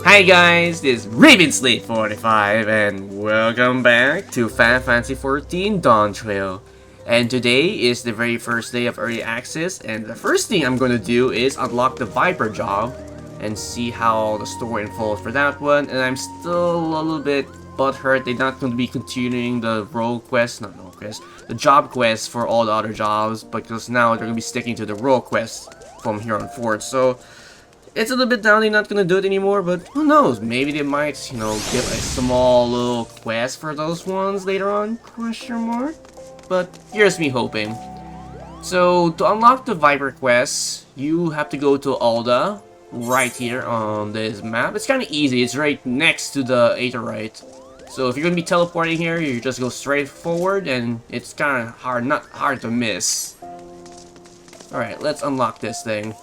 Hi guys, this is Ravenslate45 and welcome back to FFXIV Dawntrail. And today is the very first day of early access, and the first thing I'm gonna do is unlock the Viper job and see how the story unfolds for that one. And I'm still a little bit butthurt they're not going to be continuing the the job quest for all the other jobs, because now they're gonna be sticking to the role quest from here on forward. So it's a little bit down they're not gonna do it anymore, but who knows? Maybe they might, give a small little quest for those ones later on? Question mark? But here's me hoping. So to unlock the Viper quest, you have to go to Alda, right here on this map. It's kind of easy. It's right next to the Aetheryte. So if you're gonna be teleporting here, you just go straight forward, and it's kind of not hard to miss. All right, let's unlock this thing.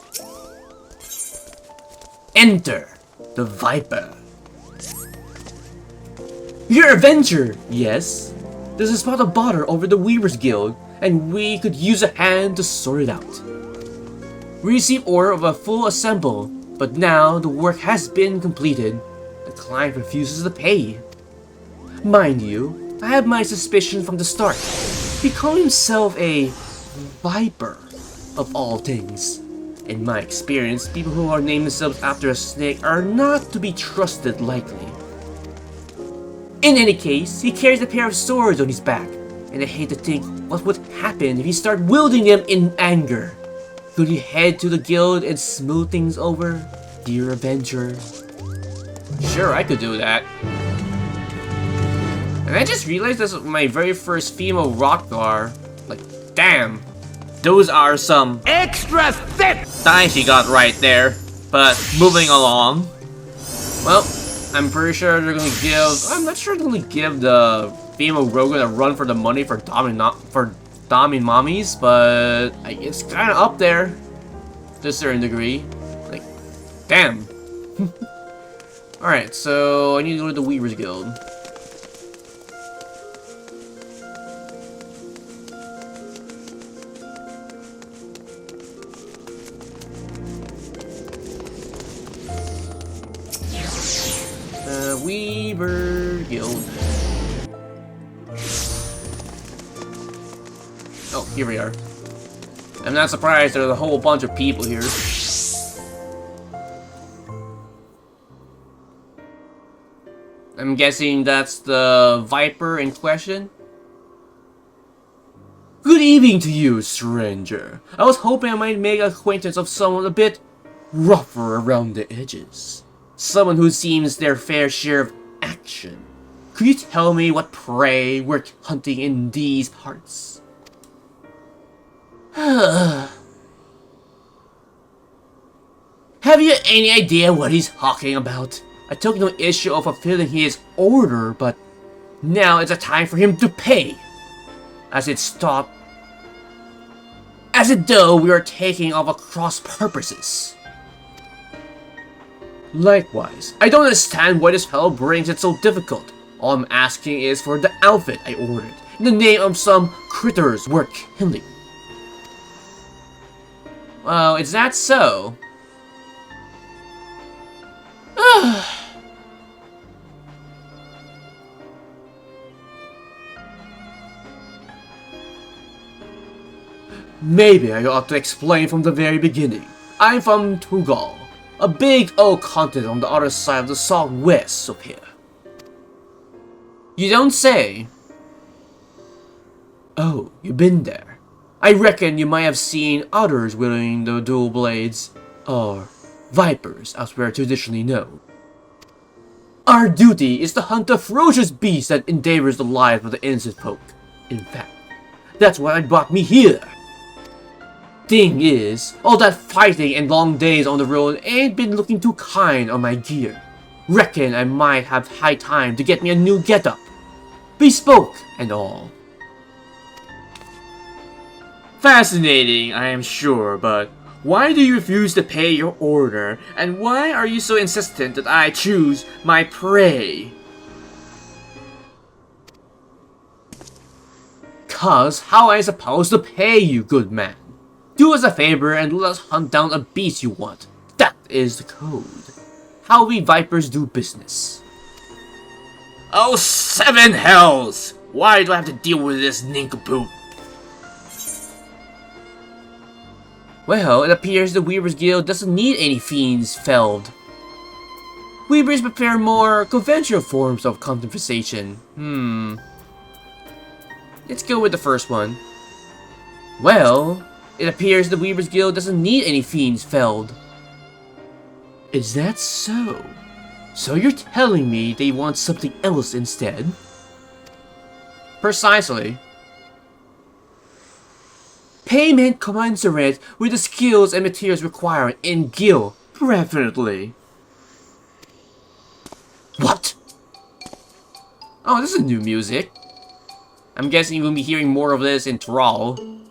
Enter the Viper. Your adventure, yes? There's a spot of bother over the Weavers Guild, and we could use a hand to sort it out. We received order of a full assemble, but now the work has been completed. The client refuses to pay. Mind you, I had my suspicion from the start. He called himself a Viper, of all things. In my experience, people who are named themselves after a snake are not to be trusted lightly. In any case, he carries a pair of swords on his back, and I hate to think what would happen if he started wielding them in anger. Could he head to the guild and smooth things over, dear Avenger? Sure, I could do that. And I just realized this was my very first female rock guard. Like, damn. Those are some extra thick thighs she got right there. But moving along. Well, I'm pretty sure they're gonna give. I'm not sure they're gonna give the female Rogan a run for the money for Dom and mommies, but it's kind of up there to a certain degree. Like, damn. Alright, so I need to go to the Weavers Guild. Weaver Guild. Oh, here we are. I'm not surprised there's a whole bunch of people here. I'm guessing that's the Viper in question. Good evening to you, stranger. I was hoping I might make acquaintance of someone a bit rougher around the edges. Someone who seems their fair share of action. Could you tell me what prey we're hunting in these parts? Have you any idea what he's talking about? I took no issue of fulfilling his order, but now it's a time for him to pay. As though we are taking off at cross purposes. Likewise, I don't understand why this fellow brings it so difficult. All I'm asking is for the outfit I ordered, in the name of some critters we're killing. Well, is that so? Maybe I ought to explain from the very beginning. I'm from Tural, a big old continent on the other side of the southwest of here. You don't say? Oh, you've been there. I reckon you might have seen others wielding the dual blades, or vipers as we're traditionally known. Our duty is to hunt the ferocious beast that endeavors the lives of the innocent folk. In fact, that's why it brought me here. Thing is, all that fighting and long days on the road ain't been looking too kind on my gear. Reckon I might have high time to get me a new getup. Bespoke and all. Fascinating, I am sure, but why do you refuse to pay your order, and why are you so insistent that I choose my prey? 'Cause how am I supposed to pay you, good man? Do us a favor and let us hunt down a beast you want. That is the code. how we Vipers do business. Oh, 7 hells! Why do I have to deal with this nincompoop? Well, it appears the Weavers Guild doesn't need any fiends felled. Weavers prepare more conventional forms of conversation. Let's go with the first one. Well, it appears the Weavers Guild doesn't need any fiends felled. Is that so? So you're telling me they want something else instead? Precisely. Payment commensurate with the skills and materials required in guild, preferably. What? Oh, this is new music. I'm guessing we'll be hearing more of this in Tural.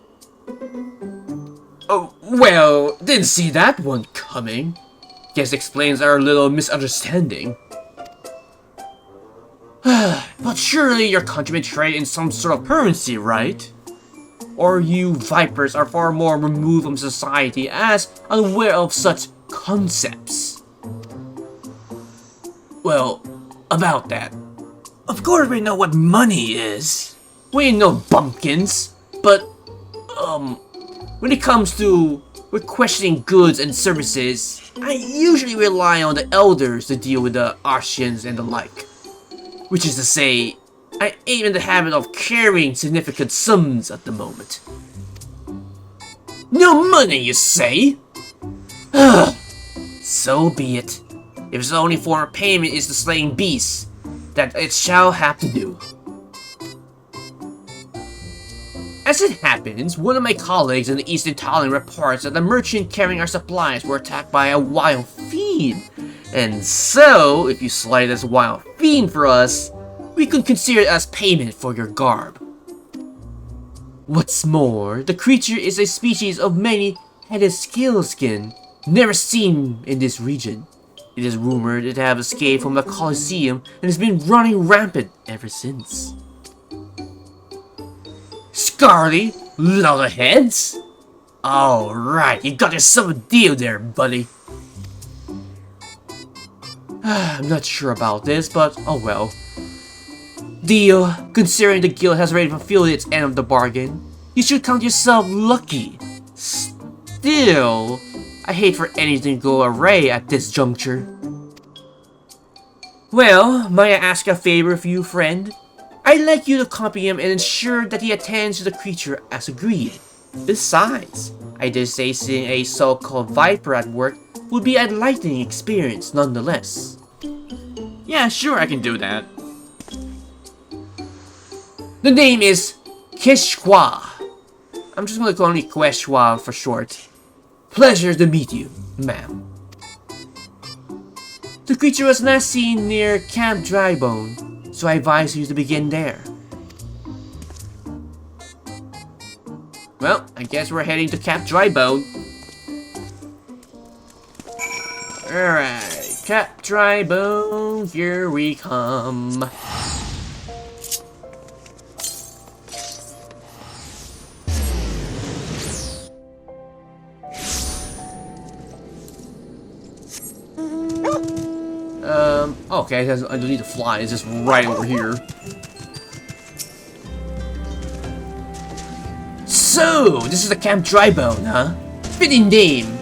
Oh, well, didn't see that one coming. Guess explains our little misunderstanding. But surely your countrymen trade in some sort of currency, right? Or you Vipers are far more removed from society as unaware of such concepts? Well, about that. Of course we know what money is. We ain't no bumpkins. But, when it comes to requesting goods and services, I usually rely on the elders to deal with the Artians and the like. Which is to say, I ain't in the habit of carrying significant sums at the moment. No money, you say? So be it. If its only form of payment is the slaying beasts, that it shall have to do. As it happens, one of my colleagues in the Eastern Talon reports that the merchant carrying our supplies were attacked by a wild fiend. And so, if you slay this wild fiend for us, we could consider it as payment for your garb. What's more, the creature is a species of many-headed scaleskin, never seen in this region. It is rumored it have escaped from the Colosseum and has been running rampant ever since. Scarly Leatherheads? Alright, you got yourself a deal there, buddy. I'm not sure about this, but oh well. Deal, considering the guild has already fulfilled its end of the bargain, you should count yourself lucky. Still, I hate for anything to go awry at this juncture. Well, may I ask a favor of you, friend? I'd like you to accompany him and ensure that he attends to the creature as agreed. Besides, I dare say seeing a so-called Viper at work would be a enlightening experience nonetheless. Yeah, sure, I can do that. The name is Keshwa. I'm just gonna call him Keshwa for short. Pleasure to meet you, ma'am. The creature was last seen near Camp Drybone, so I advise you to begin there. Well, I guess we're heading to Camp Drybone. Alright, Camp Drybone, here we come. Okay, I don't need to fly, it's just right over here. So, this is the Camp Drybone, huh? Fitting name.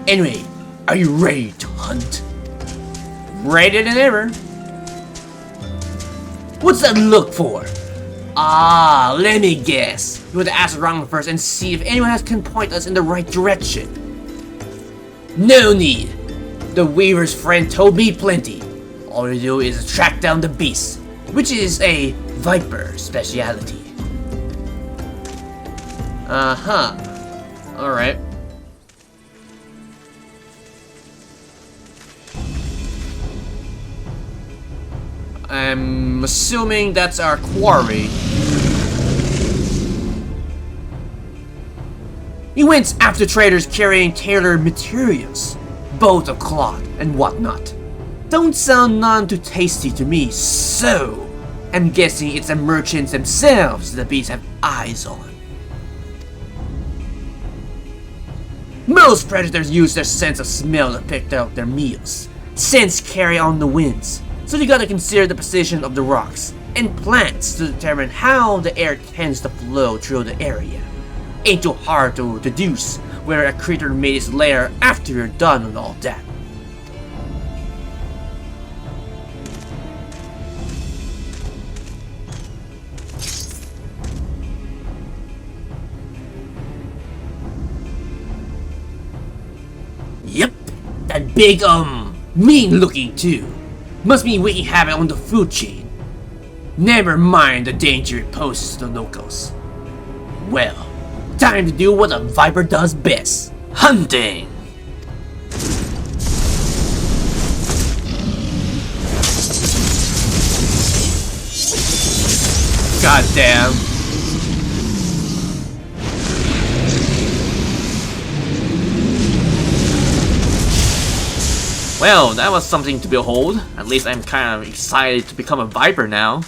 Anyway, are you ready to hunt? Readier than ever. What's that look for? Ah, let me guess. You want to ask around first and see if anyone else can point us in the right direction. No need. The Weaver's friend told me plenty. All we do is track down the beast, which is a Viper speciality. Alright. I'm assuming that's our quarry. He went after traders carrying tailored materials, both of cloth and whatnot. Don't sound none too tasty to me, so I'm guessing it's the merchants themselves the beasts have eyes on. Most predators use their sense of smell to pick out their meals, Scents carry on the winds, so you gotta consider the position of the rocks and plants to determine how the air tends to flow through the area. Ain't too hard to deduce where a creature made its lair after you're done with all that. Yep, that big, mean looking too. Must be wreaking havoc on the food chain. Never mind the danger it poses to the locals. Well, time to do what a viper does best. Hunting! Goddamn. Well, that was something to behold. At least I'm kind of excited to become a viper now.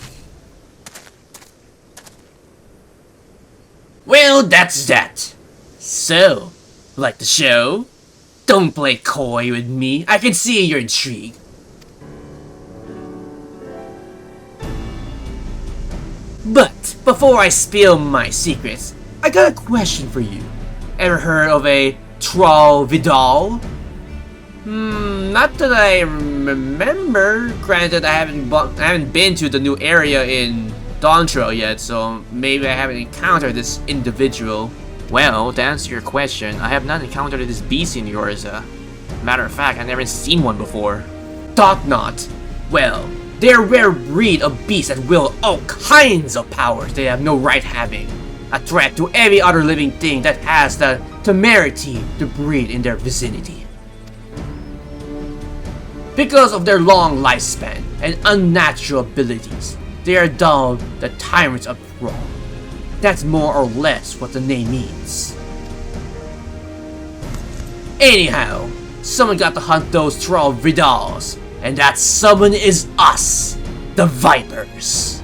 Well, that's that. So, like the show? Don't play coy with me. I can see you're intrigued. But, before I spill my secrets, I got a question for you. Ever heard of a Tural Vidal? Not that I remember. Granted, I haven't been to the new area in Dawntrail yet, so maybe I haven't encountered this individual. Well, to answer your question, I have not encountered this beast in Eorzea. Matter of fact, I've never seen one before. Thought not. Well, they're a rare breed of beasts that wield all kinds of powers they have no right having. A threat to every other living thing that has the temerity to breed in their vicinity. Because of their long lifespan and unnatural abilities, they are dubbed the Tyrants of Thrall. That's more or less what the name means. Anyhow, someone got to hunt those Tural Vidals, and that someone is us, the Vipers.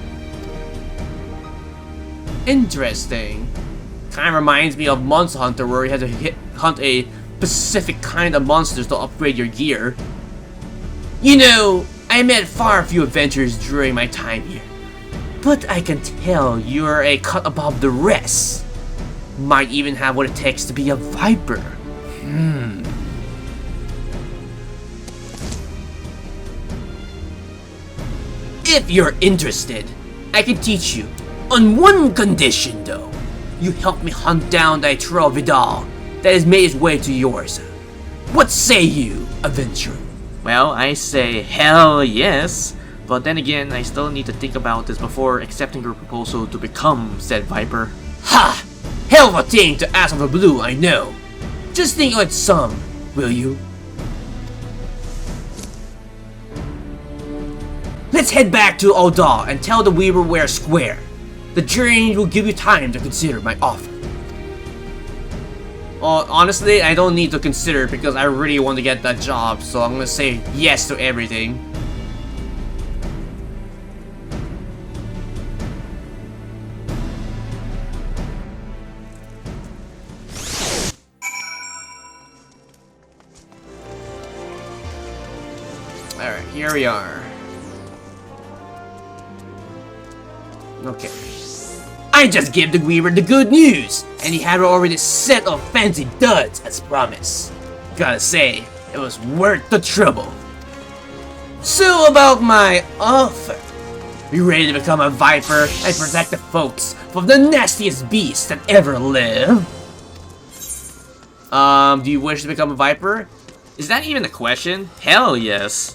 Interesting. Kinda reminds me of Monster Hunter, where you had to hunt a specific kind of monsters to upgrade your gear. You know, I met far few adventures during my time here, but I can tell you're a cut above the rest. Might even have what it takes to be a viper. If you're interested, I can teach you. On one condition though. You help me hunt down the Tural Vidal that has made its way to Eorzea. What say you, adventurer? Well, I say hell yes, but then again, I still need to think about this before accepting your proposal to become said viper. Ha! Hell of a thing to ask of the blue, I know. Just think on some, will you? Let's head back to Odal and tell the Weaver we're square. The journey will give you time to consider my offer. Honestly, I don't need to consider because I really want to get that job, so I'm gonna say yes to everything. Alright, here we are. Okay. I just gave the Weaver the good news, and he had already a set of fancy duds as promised. Gotta say, it was worth the trouble. So about my offer. You ready to become a viper and protect the folks from the nastiest beasts that ever lived? Do you wish to become a viper? Is that even a question? Hell yes.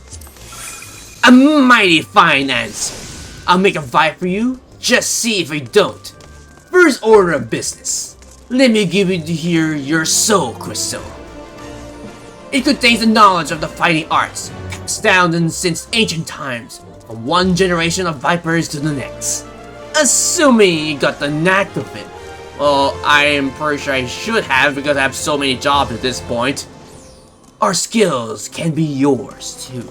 A mighty fine answer. I'll make a viper for you. Just see if I don't. First order of business. Let me give you here your soul crystal. It contains the knowledge of the fighting arts, passed down since ancient times, from one generation of vipers to the next. Assuming you got the knack of it. Well, I am pretty sure I should have because I have so many jobs at this point. Our skills can be yours too.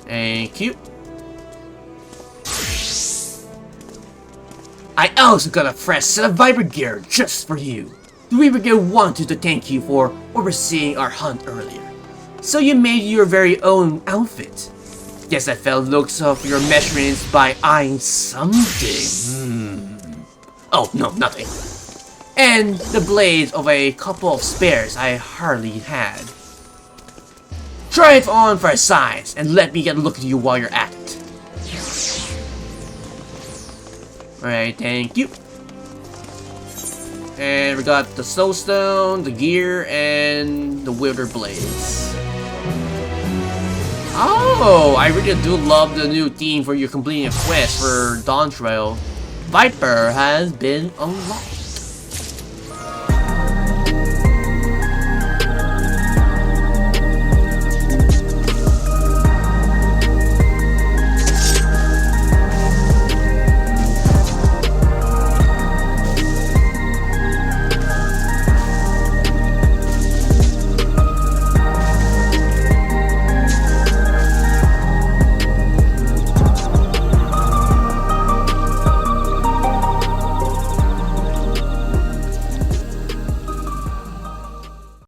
Thank you. I also got a fresh set of Viper gear just for you. The Weaver Guild wanted to thank you for overseeing our hunt earlier. So you made your very own outfit. Guess I felt looks of your measurements by eyeing something. Oh, no, nothing. And the blades of a couple of spares I hardly had. Try it on for size and let me get a look at you while you're at it. Alright, thank you. And we got the soulstone, the gear, and the wither blades. Oh, I really do love the new theme for you completing a quest for Dawntrail. Viper has been unlocked.